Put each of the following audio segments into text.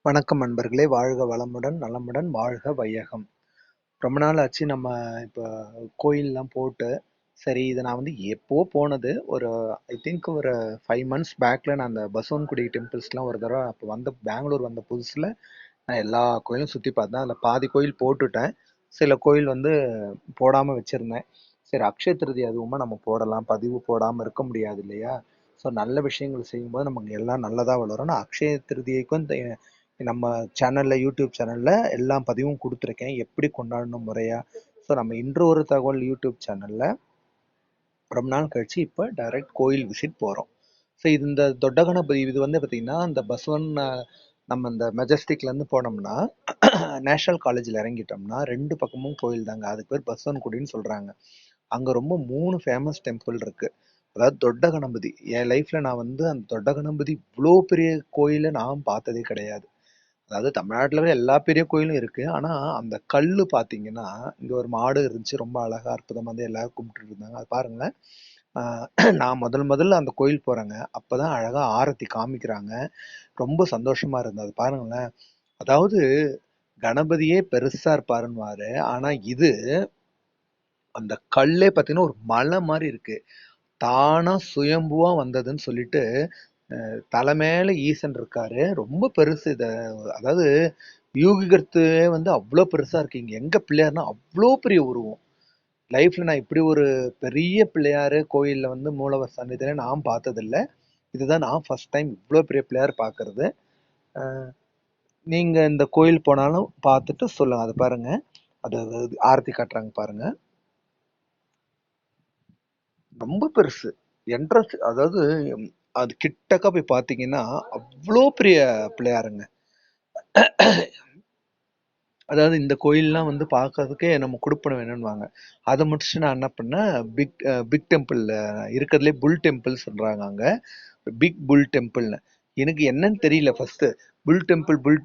வணக்கம் நண்பர்களே! வாழ்க வளமுடன், நலமுடன் வாழ்க வையகம். ரொம்ப நாள் ஆச்சு நம்ம இப்ப கோயில்லாம் போட்டு, சரி இத நான் வந்து எப்போ போனது. ஒரு ஐ திங்க் ஒரு 5 மந்த்ஸ் பேக்ல நான் அந்த பசவன்குடி டெம்பிள்ஸ்லாம் ஒரு தடவ அப்ப வந்த பெங்களூர் வந்த புதுசுல நான் எல்லா கோயிலும் சுத்தி பார்த்தேன். அதுல பாதி கோயில் போட்டுட்டேன். சில கோயில் வந்து போடாம வச்சிருந்தேன். சரி அக்ஷய திருதி அதுவுமா நம்ம போடலாம். பதிவு போடாம இருக்க முடியாது இல்லையா? ஸோ நல்ல விஷயங்கள் செய்யும்போது நமக்கு எல்லாம் நல்லதா வளரும். நான் அக்ஷய திருதியைக்கும் நம்ம சேனல்ல யூடியூப் சேனல்ல எல்லா பதிவும் கொடுத்துருக்கேன். எப்படி கொண்டாடணும் முறையா. ஸோ நம்ம இன்று ஒரு தகவல் யூடியூப் சேனல்ல ரொம்ப நாள் கழிச்சு இப்போ டைரக்ட் கோயில் விசிட் போகிறோம். ஸோ இது இந்த தொட்ட கணபதி இது வந்து பார்த்தீங்கன்னா இந்த பசவன் நம்ம இந்த மெஜஸ்டிக்லேருந்து போனோம்னா நேஷனல் காலேஜில் இறங்கிட்டோம்னா ரெண்டு பக்கமும் கோயில் தாங்க. அதுக்கு பேர் பசவன்குடின்னு சொல்கிறாங்க. அங்கே ரொம்ப 3 ஃபேமஸ் டெம்பிள் இருக்கு. அதாவது தொட்ட கணபதி. என் லைஃப்ல நான் வந்து அந்த தொட்ட கணபதி இவ்வளோ பெரிய கோயிலை நான் பார்த்ததே கிடையாது. அதாவது தமிழ்நாட்டுல எல்லா பெரிய கோயிலும் இருக்கு. ஆனா அந்த கல்லு பார்த்தீங்கன்னா, இங்க ஒரு மாடு இருந்துச்சு. ரொம்ப அழகா அற்புதமா வந்து எல்லாரும் கும்பிட்டுட்டு இருந்தாங்க. அது பாருங்களேன். நான் முதல்ல அந்த கோயில் போறேங்க. அப்பதான் அழகா ஆரத்தி காமிக்கிறாங்க. ரொம்ப சந்தோஷமா இருந்தது. அது பாருங்களேன். அதாவது கணபதியே பெருசா இருப்பாருன்னுவாரு. ஆனா இது அந்த கல்லே பார்த்தீங்கன்னா ஒரு மலை மாரி இருக்கு. தானா சுயம்புவா வந்ததுன்னு சொல்லிட்டு தலை மேல ஈசன் இருக்காரு. ரொம்ப பெருசு இத. அதாவது யூகிகர்த்து வந்து அவ்வளோ பெருசா இருக்கு. இங்க எங்க பிள்ளையார்னா அவ்வளோ பெரிய உருவம். லைஃப்ல நான் இப்படி ஒரு பெரிய பிள்ளையாரு கோயில்ல வந்து மூலவர் சன்னிதியில நான் பார்த்ததில்ல. இதுதான் நான் ஃபர்ஸ்ட் டைம் இவ்வளோ பெரிய பிள்ளையார் பார்க்கறது. நீங்க இந்த கோயில் போனாலும் பார்த்துட்டு சொல்லுங்க. அது பாருங்க. அது அது ஆரத்தி காட்டுறாங்க பாருங்க. ரொம்ப பெருசு. என்ட்ரன்ஸ் அதாவது அது கிட்டக்க போய் பார்த்தீங்கன்னா அவ்வளோ பெரிய பிள்ளையாருங்க. அதாவது இந்த கோயில்லாம் வந்து பார்க்கறதுக்கே நம்ம குடுப்பன வேணும்னுவாங்க. அதை முடிச்சுட்டு நான் என்ன பண்ணேன், பிக் டெம்பிள் இருக்கிறதுலே புல் டெம்பிள் சொல்றாங்க அங்க. பிக் புல் டெம்பிள்னு. எனக்கு என்னன்னு தெரியல ஃபர்ஸ்ட். புல்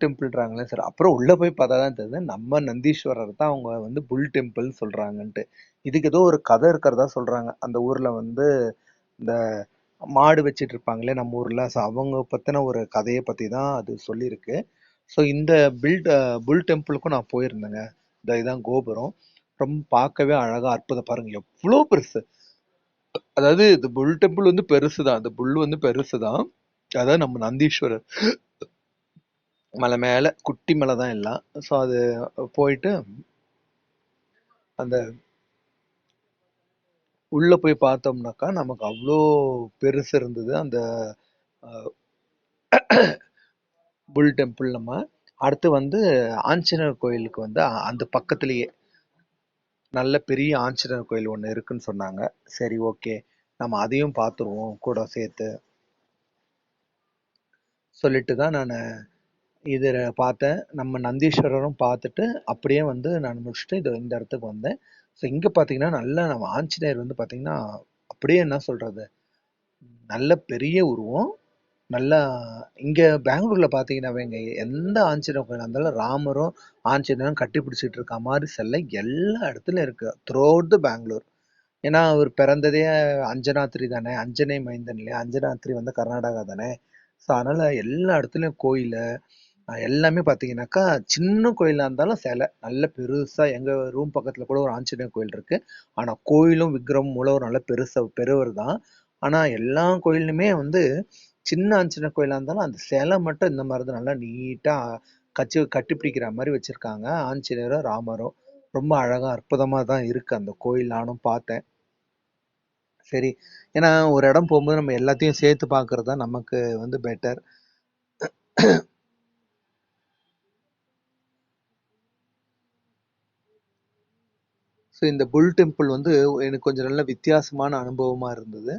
டெம்பிள்ன்றாங்களே சார். அப்புறம் உள்ள போய் பார்த்தா தான் தெரியுது நம்ம நந்தீஸ்வரர் தான் அவங்க வந்து புல் டெம்பிள் சொல்றாங்கன்ட்டு. இதுக்கு ஏதோ ஒரு கதை இருக்கிறதா சொல்றாங்க. அந்த ஊர்ல வந்து இந்த மாடு வச்சிட்டு இருப்பாங்களே நம்ம ஊர்ல. ஸோ அவங்க பத்தின ஒரு கதையை பத்தி தான் அது சொல்லியிருக்கு. ஸோ இந்த பில்ட் புல் டெம்பிளுக்கும் நான் போயிருந்தேங்க. இதான் கோபுரம். ரொம்ப பார்க்கவே அழகா அற்புதம் பாருங்க எவ்வளோ பெருசு. அதாவது இந்த புல் டெம்பிள் வந்து பெருசு தான். அந்த புல் வந்து பெருசு தான். அதாவது நம்ம நந்தீஸ்வரர் மலை மேல குட்டி மலை தான் எல்லாம். ஸோ அது போயிட்டு அந்த உள்ள போய் பார்த்தோம்னாக்கா நமக்கு அவ்வளோ பெருசு இருந்தது அந்த புல் டெம்பிள். நம்ம அடுத்து வந்து ஆஞ்சநேயர் கோயிலுக்கு வந்து அந்த பக்கத்திலேயே நல்ல பெரிய ஆஞ்சநேயர் கோயில் ஒன்று இருக்குன்னு சொன்னாங்க. சரி ஓகே நம்ம அதையும் பார்த்துருவோம் கூட சேர்த்து சொல்லிட்டு தான் நான் இதில் பார்த்தேன். நம்ம நந்தீஸ்வரரும் பார்த்துட்டு அப்படியே வந்து நான் முடிச்சுட்டு இந்த இடத்துக்கு வந்தேன். ஸோ இங்கே பார்த்தீங்கன்னா நல்லா நம்ம ஆஞ்சநேயர் வந்து பார்த்தீங்கன்னா அப்படியே என்ன சொல்றது நல்ல பெரிய உருவம். நல்லா இங்க பெங்களூர்ல பார்த்தீங்கன்னாவே எந்த ஆஞ்சநேயர் கோயில் இருந்தாலும் ராமரும் ஆஞ்சநேயரும் கட்டி பிடிச்சிட்டு இருக்க மாதிரி சிலை எல்லா இடத்துலயும் இருக்கு த்ரூ அவுட் த பெங்களூர். ஏன்னா அவர் பிறந்ததே அஞ்சனாத்திரி தானே. அஞ்சனை மைந்தன் இல்லையா. அஞ்சனாத்திரி வந்து கர்நாடகா தானே. ஸோ அதனால எல்லா இடத்துலயும் கோயில் எல்லாமே பார்த்தீங்கன்னாக்கா சின்ன கோயிலா இருந்தாலும் சிலை நல்ல பெருசா எங்க ரூம் பக்கத்துல கூட ஒரு ஆஞ்சநேயர் கோயில் இருக்கு. ஆனா கோயிலும் விக்கிரமும் மூலவர் நல்ல பெருசா பெரியவர் தான். ஆனா எல்லா கோயிலுமே வந்து சின்ன ஆஞ்சநேயர் கோயிலா இருந்தாலும் அந்த சிலை மட்டும் இந்த மாதிரி தான் நல்லா நீட்டா கட்டி பிடிக்கிற மாதிரி வச்சிருக்காங்க. ஆஞ்சநேயரும் ராமரும் ரொம்ப அழகா அற்புதமா தான் இருக்கு அந்த கோயில். நானும் பார்த்தேன். சரி. ஏன்னா ஒரு இடம் போகும்போது நம்ம எல்லாத்தையும் சேர்த்து பார்க்கறது தான் நமக்கு வந்து பெட்டர். ஸோ இந்த புல் டெம்பிள் வந்து எனக்கு கொஞ்சம் நல்ல வித்தியாசமான அனுபவமா இருந்தது.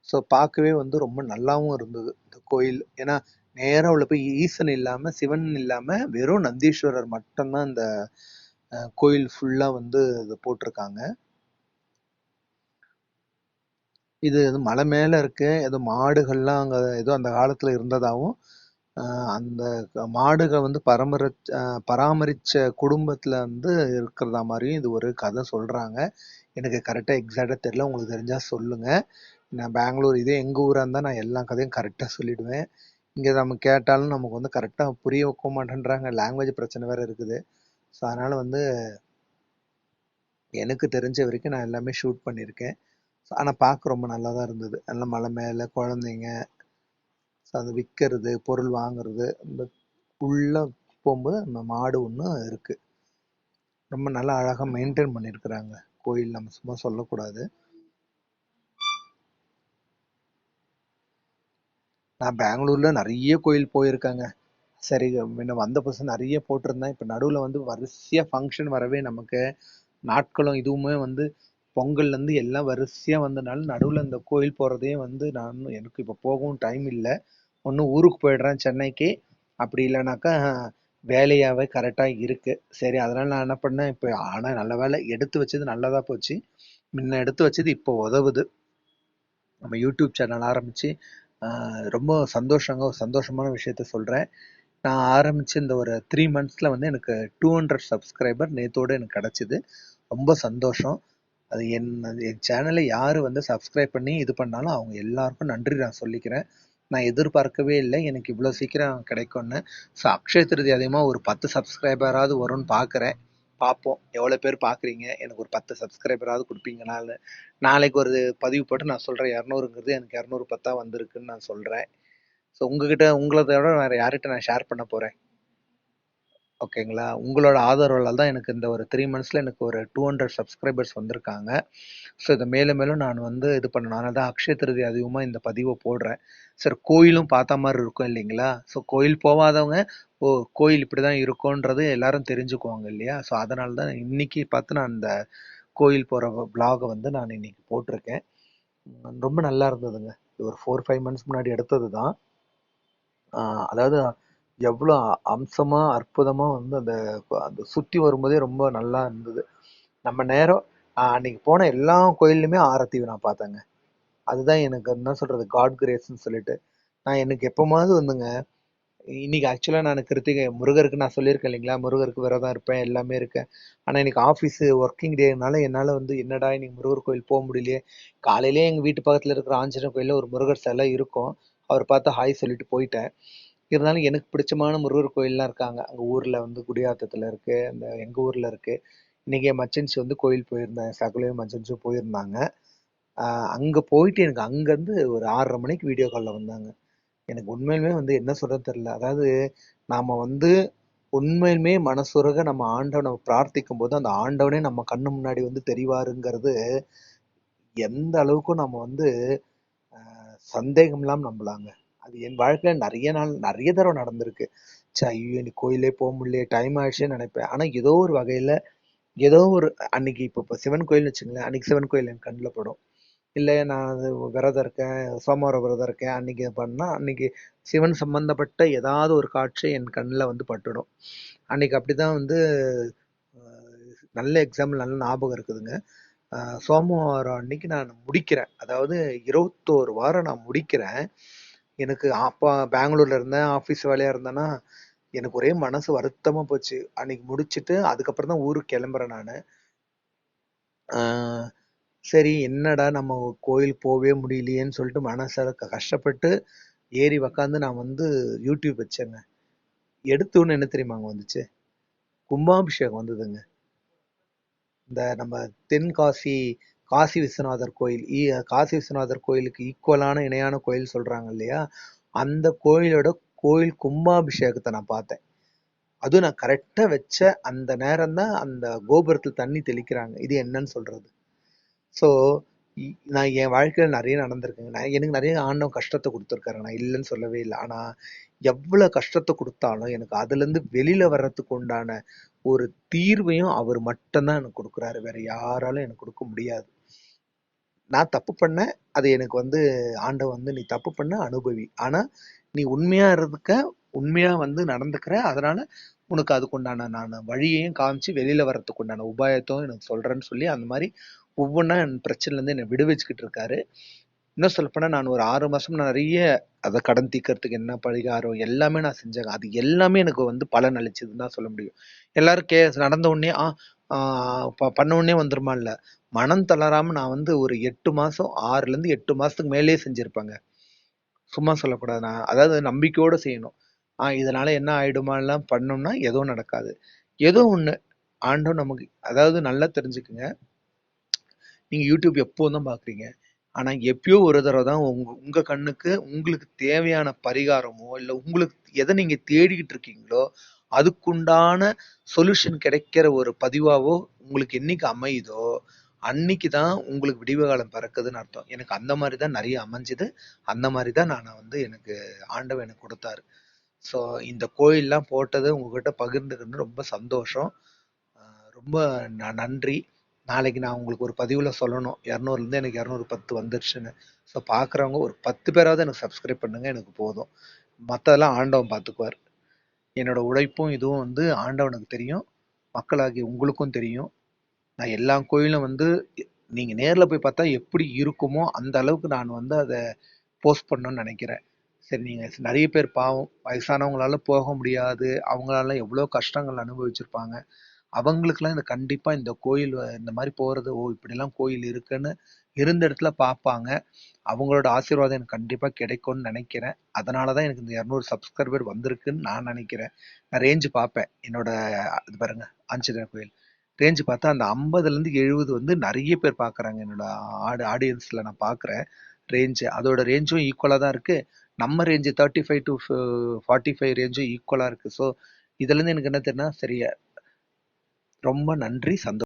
ஸோ பார்க்கவே வந்து ரொம்ப நல்லாவும் இருந்தது இந்த கோயில். ஏன்னா நேரா உள்ள போய் ஈசன் இல்லாம சிவன் இல்லாம வெறும் நந்தீஸ்வரர் மட்டும்தான் இந்த கோயில் ஃபுல்லா வந்து இது போட்டிருக்காங்க. இது மலை மேல இருக்கு. ஏதோ மாடுகள்லாம் அங்க ஏதோ அந்த காலத்துல இருந்ததாவும் அந்த மாடுகள் வந்து பராமரிச்ச குடும்பத்துல வந்து இருக்கிறதா மாதிரியும் இது ஒரு கதை சொல்றாங்க. எனக்கு கரெக்டா எக்ஸாக்டா தெரியல. உங்களுக்கு தெரிஞ்சா சொல்லுங்க. நான் பெங்களூர் இதே எங்க ஊரா இருந்தா நான் எல்லா கதையும் கரெக்டா சொல்லிடுவேன். இங்கே நம்ம கேட்டாலும் நமக்கு வந்து கரெக்டாக புரிய வைக்க மாட்டேன்றாங்க. லாங்குவேஜ் பிரச்சனை வேறு இருக்குது. ஸோ அதனால் வந்து எனக்கு தெரிஞ்ச வரைக்கும் நான் எல்லாமே ஷூட் பண்ணியிருக்கேன். ஆனால் பார்க்க ரொம்ப நல்லா தான் இருந்தது. நல்லா மலை மேலே குழந்தைங்க, ஸோ அது விற்கிறது, பொருள் வாங்குறது, இந்த உள்ளே போகும்போது அந்த மாடு ஒன்று இருக்குது. ரொம்ப நல்லா அழகாக மெயின்டைன் பண்ணியிருக்கிறாங்க கோயில். நம்ம சும்மா சொல்லக்கூடாது. நான் பெங்களூரில் நிறைய கோயில் போயிருக்கேங்க. சரி, முன்ன வந்த புதுசு நிறைய போட்டிருந்தேன். இப்போ நடுவில் வந்து வரிசையாக ஃபங்க்ஷன் வரவே நமக்கு நாட்களும் இதுவுமே வந்து பொங்கல்லேருந்து எல்லாம் வரிசையாக வந்தனால நடுவில் இந்த கோயில் போகிறதே வந்து எனக்கு இப்போ போகவும் டைம் இல்லை. ஒன்று ஊருக்கு போயிடுறேன் சென்னைக்கு, அப்படி இல்லைனாக்கா வேலையாகவே கரெக்டாக இருக்குது. சரி, அதனால் நான் என்ன பண்ணேன், இப்போ ஆனால் நல்ல வேலை எடுத்து வச்சது நல்லதாக போச்சு. முன்ன எடுத்து வச்சது இப்போ உதவுது. நம்ம யூடியூப் சேனல் ஆரம்பித்து ரொம்ப சந்தோஷமான விஷயத்த சொல்கிறேன். நான் ஆரம்பித்து இந்த ஒரு 3 மந்த்ஸில் வந்து எனக்கு 200 சப்ஸ்கிரைபர் நேத்தோடு எனக்கு கிடச்சிது. ரொம்ப சந்தோஷம். அது என் சேனலை யார் வந்து சப்ஸ்கிரைப் பண்ணி இது பண்ணாலும் அவங்க எல்லாருக்கும் நன்றி நான் சொல்லிக்கிறேன். நான் எதிர்பார்க்கவே இல்லை எனக்கு இவ்வளோ சீக்கிரம் கிடைக்கும்னு. ஸோ அக்ஷய திருதி அதிகமாக ஒரு 10 சப்ஸ்கிரைபராவது வரும்னு பார்க்குறேன். பார்ப்போம் எவ்வளோ பேர் பார்க்குறீங்க, எனக்கு ஒரு 10 சப்ஸ்கிரைபராவது கொடுப்பீங்கனால. நாளைக்கு ஒரு பதிவு போட்டு நான் சொல்கிறேன் 200ங்கிறது எனக்கு 210 வந்திருக்குன்னு நான் சொல்கிறேன். ஸோ உங்களை தவிர வேறு யார்கிட்ட நான் ஷேர் பண்ண போகிறேன்? ஓகேங்களா? உங்களோட ஆதரவால் தான் எனக்கு இந்த ஒரு 3 மந்த்ஸில் எனக்கு ஒரு 200 சப்ஸ்கிரைபர்ஸ் வந்திருக்காங்க. ஸோ இதை மேலும் மேலும் நான் வந்து இது பண்ணணும். அதனால தான் அக்ஷய திருதி அதிகமாக இந்த பதிவை போடுறேன். சரி, கோயிலும் பார்த்த மாதிரி இருக்கும் இல்லைங்களா? ஸோ கோயில் போகாதவங்க கோயில் இப்படி தான் இருக்கும்ன்றது எல்லாரும் தெரிஞ்சுக்குவாங்க இல்லையா? ஸோ அதனால தான் இன்னைக்கு பார்த்து நான் இந்த கோயில் போகிற vlog வந்து நான் இன்னைக்கு போட்டிருக்கேன். ரொம்ப நல்லா இருந்ததுங்க. இது ஒரு 4-5 மந்த்ஸ் முன்னாடி எடுத்தது தான். அதாவது எவ்வளோ அம்சமா அற்புதமா வந்து அந்த அந்த சுற்றி வரும்போதே ரொம்ப நல்லா இருந்தது. நம்ம நேரம் அன்னைக்கு போன எல்லா கோயில்லையுமே ஆரத்தி நான் பார்த்தேங்க. அதுதான் எனக்கு என்ன சொல்றது, காட் கிரேஸ்ன்னு சொல்லிட்டு. நான் எனக்கு எப்போமாவது வந்துங்க, இன்னைக்கு ஆக்சுவலாக நான் கிருத்திகை முருகருக்கு நான் சொல்லியிருக்கேன் இல்லைங்களா, முருகருக்கு விரதம் இருப்பேன், எல்லாமே இருக்கேன். ஆனால் இன்னைக்கு ஆஃபீஸ் ஒர்க்கிங் டேனால என்னால் வந்து என்னடா இன்னைக்கு முருகர் கோயில் போக முடியலையே. காலையிலே எங்கள் வீட்டு பக்கத்தில் இருக்கிற ஆஞ்சநேயர் கோயிலில் ஒரு முருகர் சிலை இருக்கும். அவர் பார்த்து ஹாய் சொல்லிட்டு போயிட்டேன். இருந்தாலும் எனக்கு பிடிச்சமான முருகர் கோயில்லாம் இருக்காங்க. அங்கே ஊரில் வந்து குடியாத்தத்தில் இருக்குது, அந்த எங்கள் ஊரில் இருக்குது. இன்றைக்கி என் மச்சன்சி வந்து கோயில் போயிருந்தேன், சகுலையும் மச்சன்சியும் போயிருந்தாங்க. அங்கே போயிட்டு எனக்கு அங்கேருந்து ஒரு 6:30 மணிக்கு வீடியோ காலில் வந்தாங்க. எனக்கு உண்மையிலுமே வந்து என்ன சொல்கிறது தெரில. அதாவது நாம் வந்து உண்மையிலுமே மனசுருக நம்ம ஆண்டவனை பிரார்த்திக்கும் போது அந்த ஆண்டவனே நம்ம கண்ணு முன்னாடி வந்து தெரிவாருங்கிறது எந்த அளவுக்கும் நம்ம வந்து சந்தேகம் இல்லாமல் நம்பலாங்க. அது என் வாழ்க்கையில் நிறைய தடவை நடந்திருக்கு. ஐயோ இன்னைக்கு கோயிலே போக முடியலையே, டைம் ஆயிடுச்சேன்னு நினைப்பேன். ஆனால் ஏதோ ஒரு வகையில் ஏதோ ஒரு அன்னைக்கு இப்போ சிவன் கோயில்னு வச்சுங்களேன், அன்னைக்கு சிவன் கோயில் என் கண்ணில் படும். இல்லை நான் அது விரதம் இருக்கேன், சோமவார விரதம் இருக்கேன், அன்னைக்கு பண்ணால் அன்னைக்கு சிவன் சம்பந்தப்பட்ட ஏதாவது ஒரு காட்சி என் கண்ணில் வந்து பட்டுடும். அன்னைக்கு அப்படிதான் வந்து நல்ல எக்ஸாம்பிள், நல்ல ஞாபகம் இருக்குதுங்க. சோமவாரம் அன்னைக்கு நான் முடிக்கிறேன். அதாவது 21 வாரம் நான் முடிக்கிறேன். எனக்கு அப்போ பெங்களூர்ல இருந்தேன், ஆஃபீஸ் வேலையாக இருந்தேன்னா எனக்கு ஒரே மனசு வருத்தமாக போச்சு. அன்னைக்கு முடிச்சுட்டு அதுக்கப்புறம் தான் ஊருக்கு கிளம்புறேன் நான். சரி என்னடா நம்ம கோயில் போகவே முடியலையேன்னு சொல்லிட்டு மனசார கஷ்டப்பட்டு ஏறி உக்காந்து நான் வந்து யூடியூப் வச்சேங்க. எடுத்தோன்னு என்ன தெரியுமாங்க வந்துச்சு? கும்பாபிஷேகம் வந்ததுங்க. இந்த நம்ம தென்காசி காசி விஸ்வநாதர் கோயில், காசி விஸ்வநாதர் கோயிலுக்கு ஈக்குவலான இணையான கோயில் சொல்றாங்க இல்லையா, அந்த கோயிலோட கோயில் கும்பாபிஷேகத்தை நான் பார்த்தேன். அதுவும் நான் கரெக்டா வச்ச அந்த நேரம் தான் அந்த கோபுரத்தில் தண்ணி தெளிக்கிறாங்க. இது என்னன்னு சொல்றது? ஸோ நான் என் வாழ்க்கையில் நிறைய நடந்திருக்குங்க. எனக்கு நிறைய ஆண்டவன் கஷ்டத்தை கொடுத்துருக்காரு, நான் இல்லைன்னு சொல்லவே இல்லை. ஆனா எவ்வளவு கஷ்டத்தை கொடுத்தாலும் எனக்கு அதுல இருந்து வெளியில வர்றதுக்கு உண்டான ஒரு தீர்வையும் அவர் மட்டும்தான் எனக்கு கொடுக்குறாரு. வேற யாராலும் எனக்கு கொடுக்க முடியாது. நான் தப்பு பண்ணேன், அது எனக்கு வந்து ஆண்டவன் வந்து நீ தப்பு பண்ண அனுபவி, ஆனா நீ உண்மையா இருக்க, உண்மையா வந்து நடந்துக்கிற, அதனால உனக்கு அதுக்குண்டான நான் வழியையும் காமிச்சு வெளியில வர்றதுக்கு உண்டான உபாயத்தையும் எனக்கு சொல்றேன்னு சொல்லி அந்த மாதிரி ஒவ்வொன்றா என் பிரச்சனையிலேருந்து என்னை விடுவிச்சுக்கிட்டு இருக்காரு. இன்னும் சொல்லப்போனால் நான் ஒரு 6 மாதம் நிறைய அதை கடன் தீர்க்கறதுக்கு என்ன பரிகாரம் எல்லாமே நான் செஞ்சேங்க. அது எல்லாமே எனக்கு வந்து பலன் அளிச்சதுன்னு தான் சொல்ல முடியும். எல்லாரும் நடந்த உடனே பண்ண உடனே வந்துருமா இல்லை, மனம் தளராமல் நான் வந்து ஒரு 8 மாதம் 6லேருந்து 8 மாதத்துக்கு மேலேயே செஞ்சுருப்பேங்க. சும்மா சொல்லக்கூடாது. நான் அதாவது நம்பிக்கையோட செய்யணும். இதனால என்ன ஆயிடுமாலாம் பண்ணோம்னா எதுவும் நடக்காது. ஏதோ ஒண்ணு ஆண்டவன் நமக்கு அதாவது நல்லா தெரிஞ்சுக்குங்க. நீங்க யூடியூப் எப்போதும் தான் பார்க்குறீங்க. ஆனா எப்பயோ ஒரு தடவ தான் உங்க உங்க கண்ணுக்கு உங்களுக்கு தேவையான பரிகாரமோ, இல்ல உங்களுக்கு எத நீங்க தேடிக்கிட்டு இருக்கீங்களோ, அதுக்குண்டான சொல்யூஷன் கிடைக்கிற ஒரு பதிவாவோ உங்களுக்கு என்னைக்கு அமையுதோ, அன்னைக்கு தான் உங்களுக்கு விடிவு காலம் பிறக்குதுன்னு அர்த்தம். எனக்கு அந்த மாரி தான் நெறைய அமைஞ்சது. அந்த மாரி தான் நான் வந்து எனக்கு ஆண்டவன் எனக்கு குடுத்தாரு. ஸோ இந்த கோயில்லாம் போட்டது உங்ககிட்ட பகிர்ந்துக்கிறது ரொம்ப சந்தோஷம். அ ரொம்ப நன்றி. நாளைக்கு நான் உங்களுக்கு ஒரு பதிவுல சொல்லணும். 200லேருந்து எனக்கு 210 வந்துருச்சுன்னு. ஸோ பார்க்குறவங்க ஒரு 10 பேராவது எனக்கு சப்ஸ்கிரைப் பண்ணுங்க. எனக்கு போதும். மத்ததெல்லாம் ஆண்டவன் பார்த்துக்குவார். என்னோட உழைப்பும் இதுவும் வந்து ஆண்டவனுக்கு தெரியும். மக்களாகிய உங்களுக்கும் தெரியும். நான் எல்லா கோயிலும் வந்து நீங்க நேர்ல போய் பார்த்தா எப்படி இருக்குமோ, அந்த அளவுக்கு நான் வந்து அத போஸ்ட் பண்ணணும்னு நெனைக்கிறேன். சரி நீங்க நெறைய பேர் பாவம் வயசானவங்களால போக முடியாது. அவங்களால எவ்வளோ கஷ்டங்கள் அனுபவிச்சிருப்பாங்க. அவங்களுக்கெல்லாம் இது கண்டிப்பா இந்த கோயில் இந்த மாரி போறது, ஓ! இப்படிலாம் கோயில் இருக்குன்னு இருந்த இடத்துல பார்ப்பாங்க. அவங்களோட ஆசீர்வாதம் எனக்கு கண்டிப்பா கிடைக்கும்னு நெனைக்கிறேன். அதனால தான் எனக்கு இந்த 200 சப்ஸ்கிரைபர் வந்திருக்குன்னு நான் நெனைக்கிறேன். நான் ரேஞ்ச் பார்ப்பேன். என்னோட இது பாருங்க ஆஞ்சநேயர் கோயில். ரேஞ்ச் பார்த்தா அந்த 50லேருந்து 70 வந்து நெறைய பேர் பார்க்குறாங்க. என்னோட ஆடியன்ஸ்ல நான் பார்க்குறேன். அதோட ரேஞ்சும் ஈக்குவலா தான் இருக்கு. நம்ம ரேஞ்ச் 35 டூ 45 ரேஞ்சும் ஈக்குவலா இருக்கு. ஸோ இதுலேருந்து எனக்கு என்ன தெரியும்னா, சரி ரொம்ப நன்றி. சந்தோஷம்.